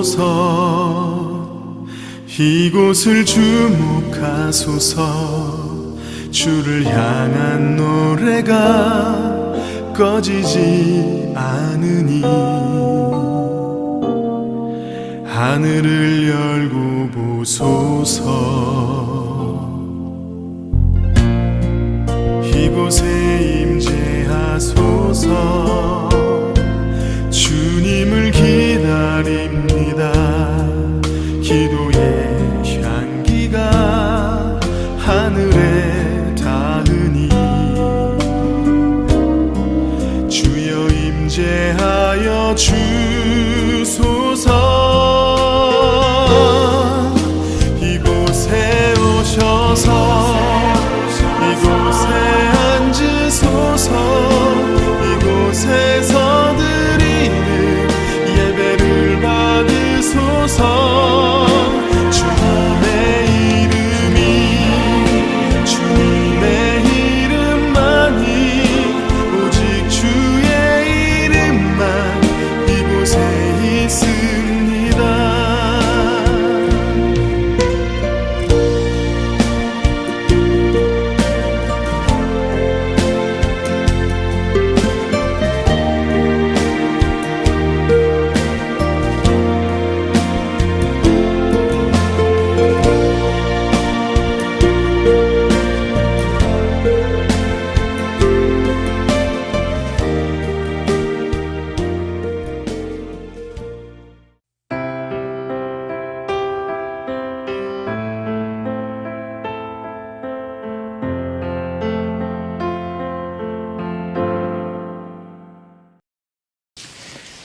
주소서. 이곳을 주목하소서. 주를 향한 노래가 꺼지지 않으니 하늘을 열고 보소서. 이곳에 임재하소서. 주님을 기다립니다. 기도의 향기가 하늘에 닿으니 주여 임재하여 주소서. 이곳에 오셔서 이곳에 앉으소서. 이곳에서 드리는 예배를 받으소서. 주님의 이름이 주님의 이름만이 오직 주의 이름만 이곳에 있습니다.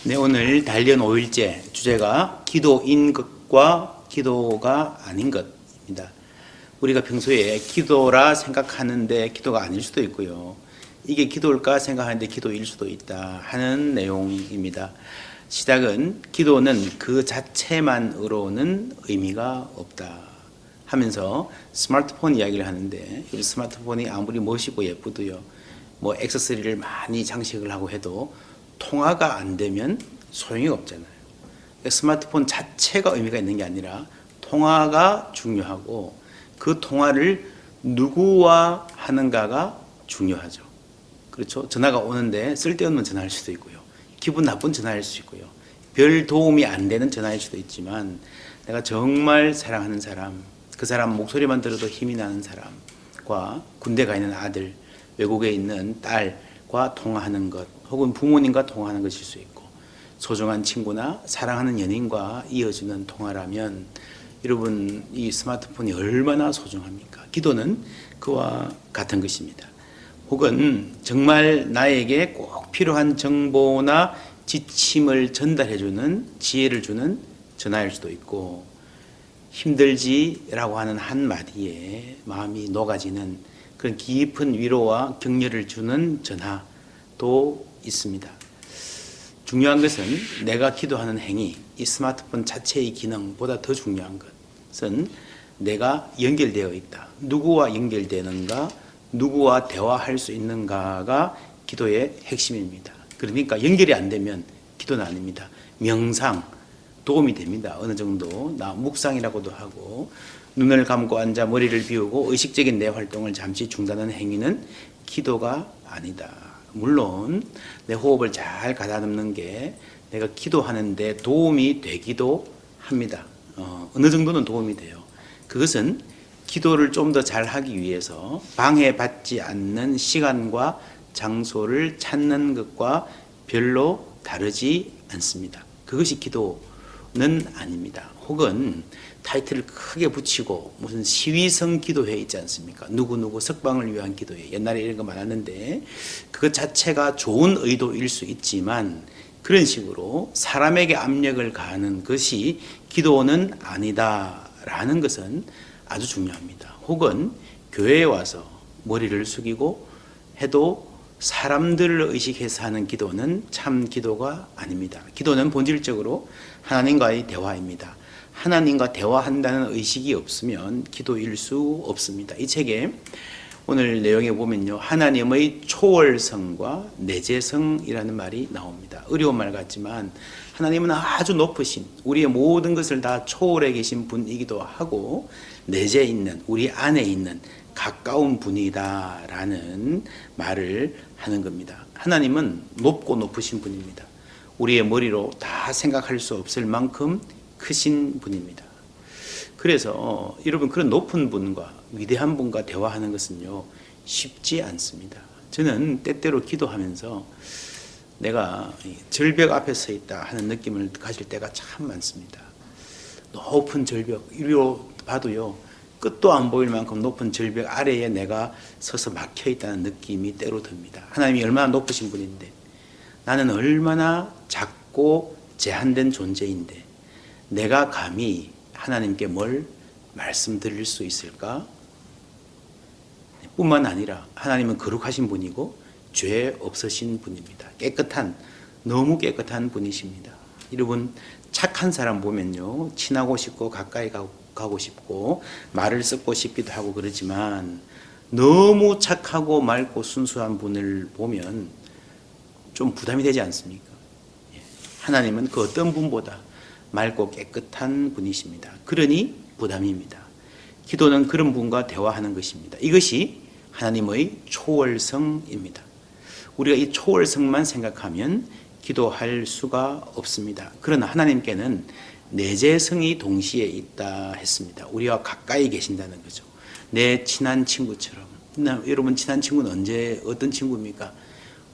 네, 오늘 단련 5일째 주제가 기도인 것과 기도가 아닌 것입니다. 우리가 평소에 기도라 생각하는데 기도가 아닐 수도 있고요. 이게 기도일까 생각하는데 기도일 수도 있다 하는 내용입니다. 시작은 기도는 그 자체만으로는 의미가 없다 하면서 스마트폰 이야기를 하는데, 우리 스마트폰이 아무리 멋있고 예쁘도요, 뭐 액세서리를 많이 장식을 하고 해도 통화가 안 되면 소용이 없잖아요. 스마트폰 자체가 의미가 있는 게 아니라 통화가 중요하고 그 통화를 누구와 하는가가 중요하죠. 그렇죠? 전화가 오는데 쓸데없는 전화일 수도 있고요. 기분 나쁜 전화일 수 있고요. 별 도움이 안 되는 전화일 수도 있지만 내가 정말 사랑하는 사람, 그 사람 목소리만 들어도 힘이 나는 사람과 군대 가 있는 아들, 외국에 있는 딸과 통화하는 것, 혹은 부모님과 통화하는 것일 수 있고, 소중한 친구나 사랑하는 연인과 이어지는 통화라면 여러분, 이 스마트폰이 얼마나 소중합니까? 기도는 그와 같은 것입니다. 혹은 정말 나에게 꼭 필요한 정보나 지침을 전달해주는, 지혜를 주는 전화일 수도 있고, 힘들지라고 하는 한마디에 마음이 녹아지는 그런 깊은 위로와 격려를 주는 전화도 있습니다. 중요한 것은 내가 기도하는 행위, 이 스마트폰 자체의 기능보다 더 중요한 것은 내가 연결되어 있다. 누구와 연결되는가, 누구와 대화할 수 있는가가 기도의 핵심입니다. 그러니까 연결이 안 되면 기도는 아닙니다. 명상, 도움이 됩니다. 어느 정도. 묵상이라고도 하고, 눈을 감고 앉아 머리를 비우고 의식적인 내 활동을 잠시 중단하는 행위는 기도가 아니다. 물론 내 호흡을 잘 가다듬는 게 내가 기도하는데 도움이 되기도 합니다. 어느 정도는 도움이 돼요. 그것은 기도를 좀 더 잘하기 위해서 방해받지 않는 시간과 장소를 찾는 것과 별로 다르지 않습니다. 그것이 기도는 아닙니다. 혹은 타이틀을 크게 붙이고 무슨 시위성 기도회 있지 않습니까? 누구누구 석방을 위한 기도회, 옛날에 이런 거 많았는데 그것 자체가 좋은 의도일 수 있지만 그런 식으로 사람에게 압력을 가하는 것이 기도는 아니다라는 것은 아주 중요합니다. 혹은 교회에 와서 머리를 숙이고 해도 사람들을 의식해서 하는 기도는 참 기도가 아닙니다. 기도는 본질적으로 하나님과의 대화입니다. 하나님과 대화한다는 의식이 없으면 기도일 수 없습니다. 이 책에 오늘 내용에 보면요, 하나님의 초월성과 내재성이라는 말이 나옵니다. 어려운 말 같지만 하나님은 아주 높으신, 우리의 모든 것을 다 초월해 계신 분이기도 하고 내재 있는, 우리 안에 있는 가까운 분이다라는 말을 하는 겁니다. 하나님은 높고 높으신 분입니다. 우리의 머리로 다 생각할 수 없을 만큼 크신 분입니다. 그래서 여러분, 그런 높은 분과 위대한 분과 대화하는 것은요, 쉽지 않습니다. 저는 때때로 기도하면서 내가 절벽 앞에 서 있다 하는 느낌을 가질 때가 참 많습니다. 높은 절벽 위로 봐도요, 끝도 안 보일 만큼 높은 절벽 아래에 내가 서서 막혀 있다는 느낌이 때로 듭니다. 하나님이 얼마나 높으신 분인데, 나는 얼마나 작고 제한된 존재인데 내가 감히 하나님께 뭘 말씀드릴 수 있을까? 뿐만 아니라 하나님은 거룩하신 분이고 죄 없으신 분입니다. 깨끗한, 너무 깨끗한 분이십니다. 여러분, 착한 사람 보면요, 친하고 싶고 가까이 가고 싶고 말을 섞고 싶기도 하고 그러지만, 너무 착하고 맑고 순수한 분을 보면 좀 부담이 되지 않습니까? 하나님은 그 어떤 분보다 맑고 깨끗한 분이십니다. 그러니 부담입니다. 기도는 그런 분과 대화하는 것입니다. 이것이 하나님의 초월성입니다. 우리가 이 초월성만 생각하면 기도할 수가 없습니다. 그러나 하나님께는 내재성이 동시에 있다 했습니다. 우리와 가까이 계신다는 거죠. 내 친한 친구처럼. 여러분, 친한 친구는 어떤 친구입니까?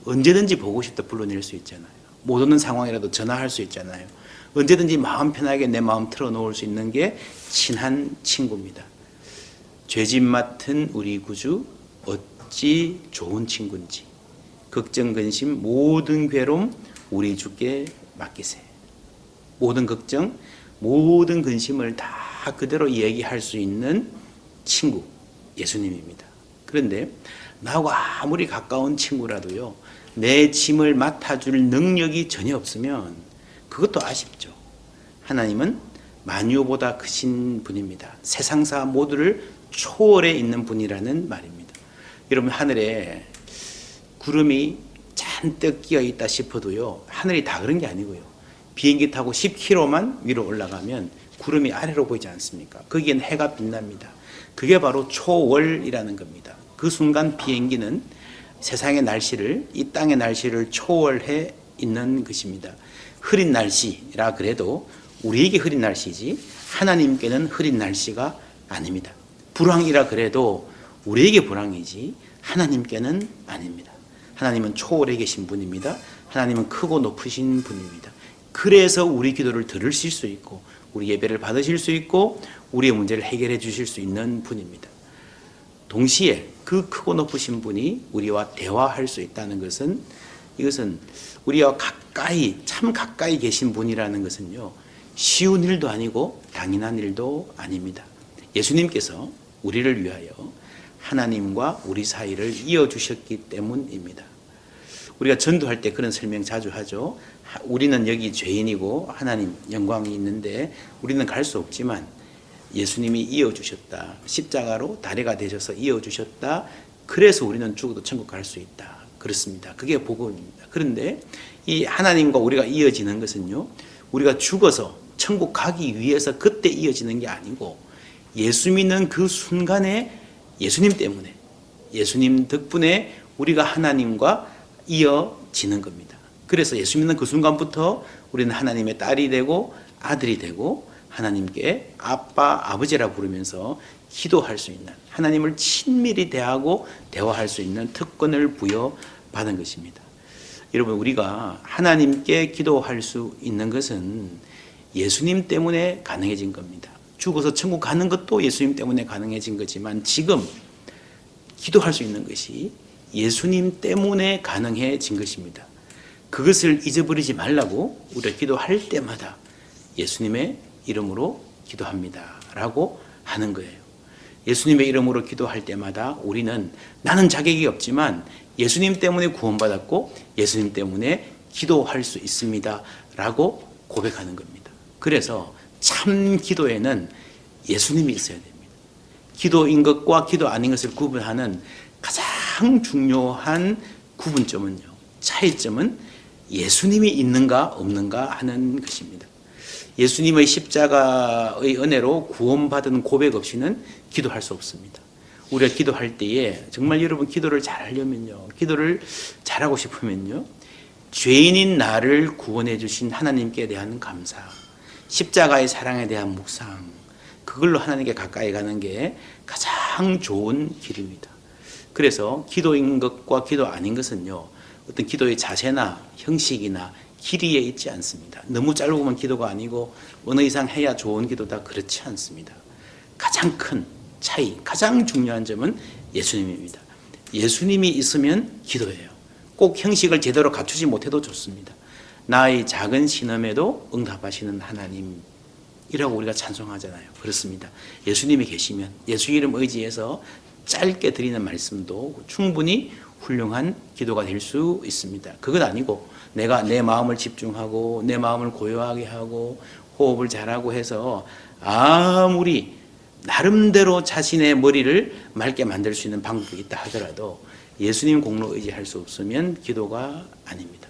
언제든지 보고 싶다 불러낼 수 있잖아요. 못 오는 상황이라도 전화할 수 있잖아요. 언제든지 마음 편하게 내 마음 털어놓을 수 있는 게 친한 친구입니다. 죄짐 맡은 우리 구주 어찌 좋은 친구인지, 걱정 근심 모든 괴로움 우리 주께 맡기세. 모든 걱정, 모든 근심을 다 그대로 얘기할 수 있는 친구, 예수님입니다. 그런데 나하고 아무리 가까운 친구라도요, 내 짐을 맡아줄 능력이 전혀 없으면 그것도 아쉽죠. 하나님은 만유보다 크신 분입니다. 세상사 모두를 초월해 있는 분이라는 말입니다. 여러분, 하늘에 구름이 잔뜩 끼어 있다 싶어도요, 하늘이 다 그런 게 아니고요, 비행기 타고 10km만 위로 올라가면 구름이 아래로 보이지 않습니까? 거기엔 해가 빛납니다. 그게 바로 초월이라는 겁니다. 그 순간 비행기는 세상의 날씨를, 이 땅의 날씨를 초월해 있는 것입니다. 흐린 날씨라 그래도 우리에게 흐린 날씨지 하나님께는 흐린 날씨가 아닙니다. 불황이라 그래도 우리에게 불황이지 하나님께는 아닙니다. 하나님은 초월해 계신 분입니다. 하나님은 크고 높으신 분입니다. 그래서 우리 기도를 들으실 수 있고 우리 예배를 받으실 수 있고 우리의 문제를 해결해 주실 수 있는 분입니다. 동시에 그 크고 높으신 분이 우리와 대화할 수 있다는 것은, 이것은 우리와 가까이, 참 가까이 계신 분이라는 것은요, 쉬운 일도 아니고 당연한 일도 아닙니다. 예수님께서 우리를 위하여 하나님과 우리 사이를 이어주셨기 때문입니다. 우리가 전도할 때 그런 설명 자주 하죠. 우리는 여기 죄인이고 하나님 영광이 있는데 우리는 갈 수 없지만 예수님이 이어주셨다. 십자가로 다리가 되셔서 이어주셨다. 그래서 우리는 죽어도 천국 갈 수 있다. 그렇습니다. 그게 복음입니다. 그런데 이 하나님과 우리가 이어지는 것은요, 우리가 죽어서 천국 가기 위해서 그때 이어지는 게 아니고, 예수 믿는 그 순간에 예수님 때문에, 예수님 덕분에 우리가 하나님과 이어지는 겁니다. 그래서 예수 믿는 그 순간부터 우리는 하나님의 딸이 되고 아들이 되고 하나님께 아빠, 아버지라 부르면서 기도할 수 있는, 하나님을 친밀히 대하고 대화할 수 있는 특권을 부여받은 것입니다. 여러분, 우리가 하나님께 기도할 수 있는 것은 예수님 때문에 가능해진 겁니다. 죽어서 천국 가는 것도 예수님 때문에 가능해진 거지만 지금 기도할 수 있는 것이 예수님 때문에 가능해진 것입니다. 그것을 잊어버리지 말라고 우리가 기도할 때마다 예수님의 이름으로 기도합니다 라고 하는 거예요. 예수님의 이름으로 기도할 때마다 우리는 나는 자격이 없지만 예수님 때문에 구원받았고 예수님 때문에 기도할 수 있습니다 라고 고백하는 겁니다. 그래서 참 기도에는 예수님이 있어야 됩니다. 기도인 것과 기도 아닌 것을 구분하는 가장 중요한 구분점은요, 차이점은 예수님이 있는가 없는가 하는 것입니다. 예수님의 십자가의 은혜로 구원받은 고백 없이는 기도할 수 없습니다. 우리가 기도할 때에 정말 여러분 기도를 잘하려면요, 기도를 잘하고 싶으면요, 죄인인 나를 구원해 주신 하나님께 대한 감사, 십자가의 사랑에 대한 묵상, 그걸로 하나님께 가까이 가는 게 가장 좋은 길입니다. 그래서 기도인 것과 기도 아닌 것은요, 어떤 기도의 자세나 형식이나 길이에 있지 않습니다. 너무 짧으면 기도가 아니고 어느 이상 해야 좋은 기도다, 그렇지 않습니다. 가장 큰 차이, 가장 중요한 점은 예수님입니다. 예수님이 있으면 기도해요. 꼭 형식을 제대로 갖추지 못해도 좋습니다. 나의 작은 신음에도 응답하시는 하나님이라고 우리가 찬송하잖아요. 그렇습니다. 예수님이 계시면 예수 이름 의지해서 짧게 드리는 말씀도 충분히 훌륭한 기도가 될 수 있습니다. 그건 아니고 내가 내 마음을 집중하고 내 마음을 고요하게 하고 호흡을 잘하고 해서 아무리 나름대로 자신의 머리를 맑게 만들 수 있는 방법이 있다 하더라도 예수님 공로 의지할 수 없으면 기도가 아닙니다.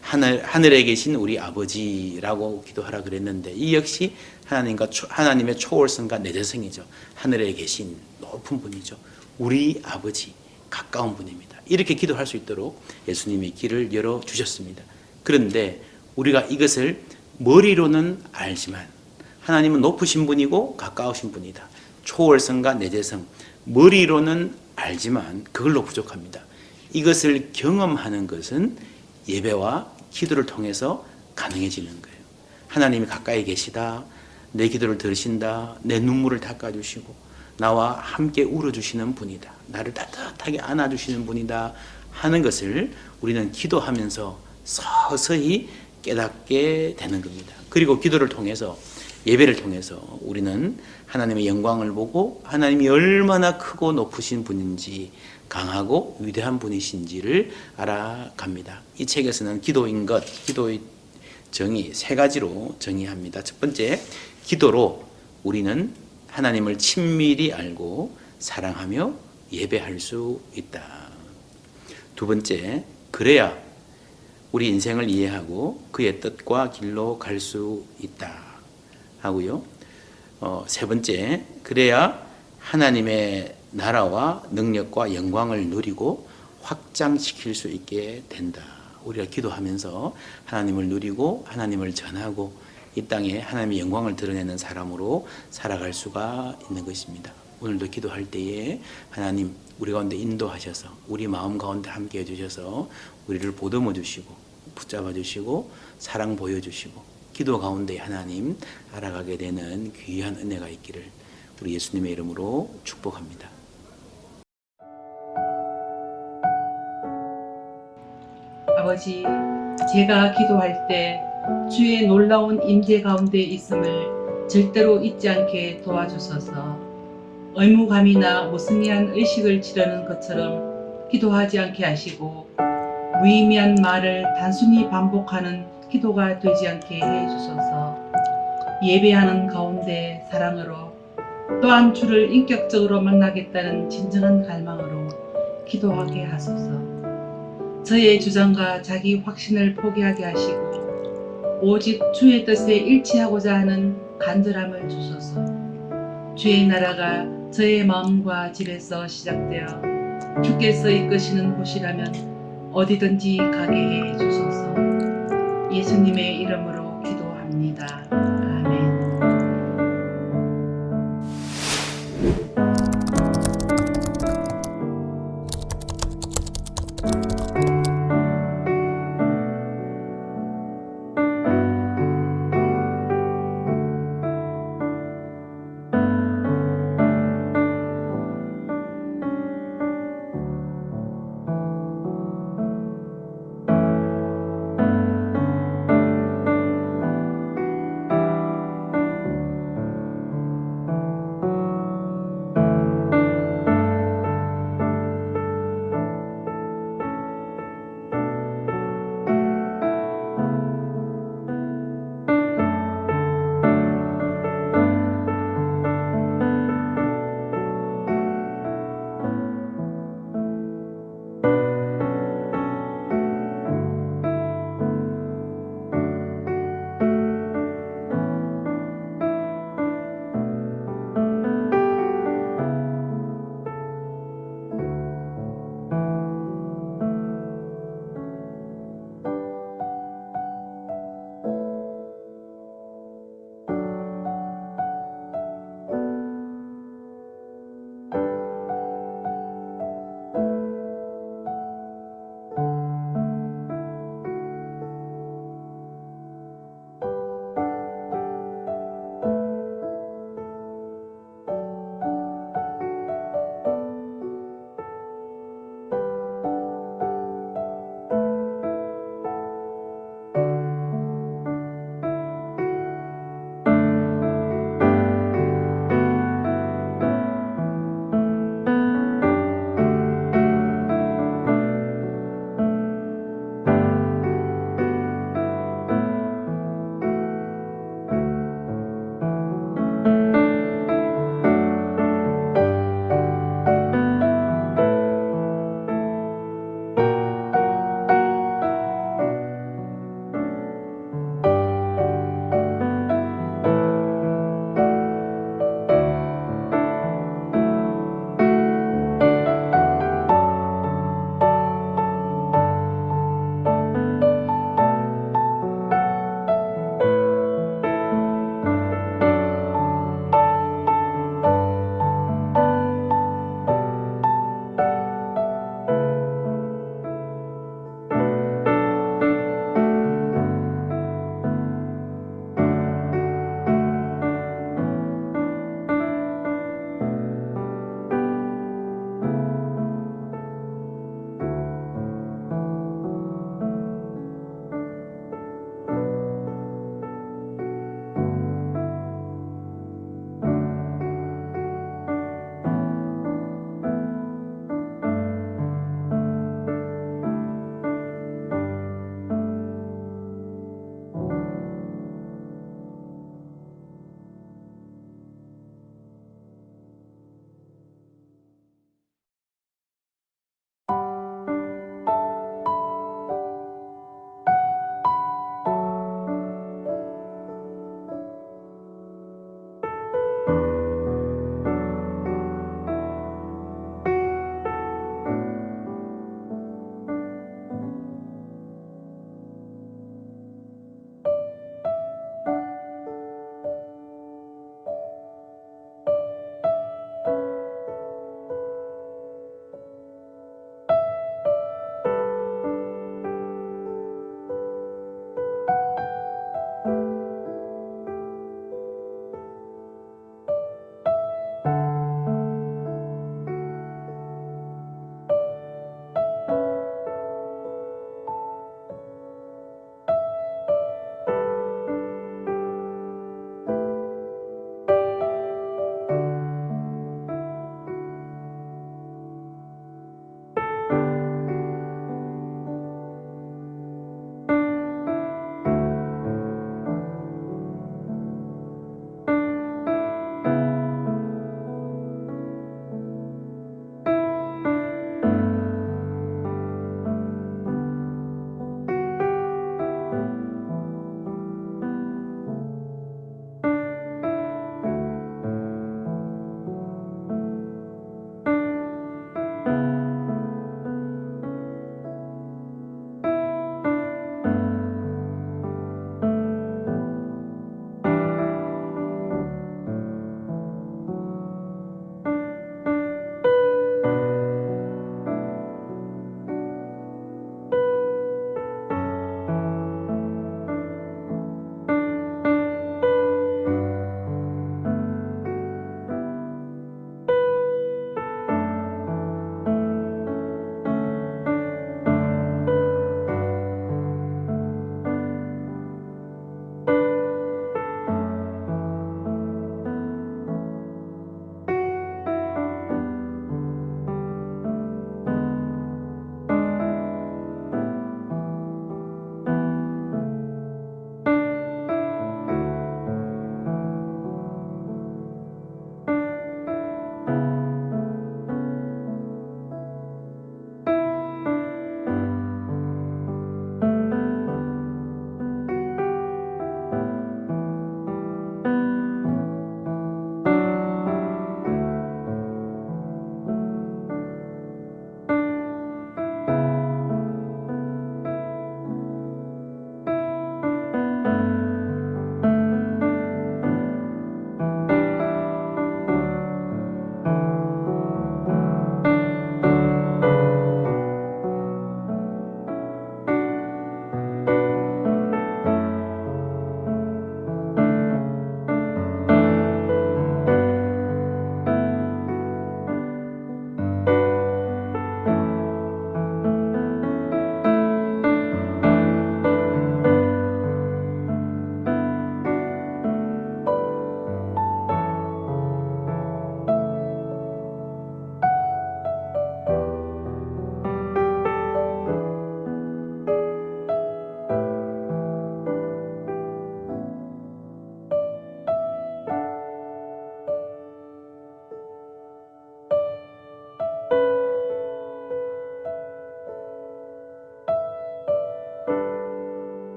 하늘에 계신 우리 아버지라고 기도하라 그랬는데, 이 역시 하나님의 초월성과 내재성이죠. 하늘에 계신 높은 분이죠. 우리 아버지, 가까운 분입니다. 이렇게 기도할 수 있도록 예수님이 길을 열어주셨습니다. 그런데 우리가 이것을 머리로는 알지만 하나님은 높으신 분이고 가까우신 분이다. 초월성과 내재성, 머리로는 알지만 그걸로 부족합니다. 이것을 경험하는 것은 예배와 기도를 통해서 가능해지는 거예요. 하나님이 가까이 계시다, 내 기도를 들으신다, 내 눈물을 닦아주시고 나와 함께 울어주시는 분이다, 나를 따뜻하게 안아주시는 분이다 하는 것을 우리는 기도하면서 서서히 깨닫게 되는 겁니다. 그리고 기도를 통해서, 예배를 통해서 우리는 하나님의 영광을 보고 하나님이 얼마나 크고 높으신 분인지, 강하고 위대한 분이신지를 알아갑니다. 이 책에서는 기도인 것, 기도의 정의 세 가지로 정의합니다. 첫 번째, 기도로 우리는 하나님을 친밀히 알고 사랑하며 예배할 수 있다. 두 번째, 그래야 우리 인생을 이해하고 그의 뜻과 길로 갈 수 있다 하고요. 세 번째, 그래야 하나님의 나라와 능력과 영광을 누리고 확장시킬 수 있게 된다. 우리가 기도하면서 하나님을 누리고 하나님을 전하고 이 땅에 하나님의 영광을 드러내는 사람으로 살아갈 수가 있는 것입니다. 오늘도 기도할 때에 하나님 우리 가운데 인도하셔서 우리 마음 가운데 함께 해주셔서 우리를 보듬어 주시고 붙잡아 주시고 사랑 보여주시고 기도 가운데 하나님 알아가게 되는 귀한 은혜가 있기를 우리 예수님의 이름으로 축복합니다. 아버지, 제가 기도할 때 주의 놀라운 임재 가운데 있음을 절대로 잊지 않게 도와주소서. 의무감이나 무의미한 의식을 치르는 것처럼 기도하지 않게 하시고 무의미한 말을 단순히 반복하는 기도가 되지 않게 해주소서. 예배하는 가운데 사랑으로 또한 주를 인격적으로 만나겠다는 진정한 갈망으로 기도하게 하소서. 저의 주장과 자기 확신을 포기하게 하시고 오직 주의 뜻에 일치하고자 하는 간절함을 주소서. 주의 나라가 저의 마음과 집에서 시작되어 주께서 이끄시는 곳이라면 어디든지 가게 해 주소서. 예수님의 이름으로 기도합니다.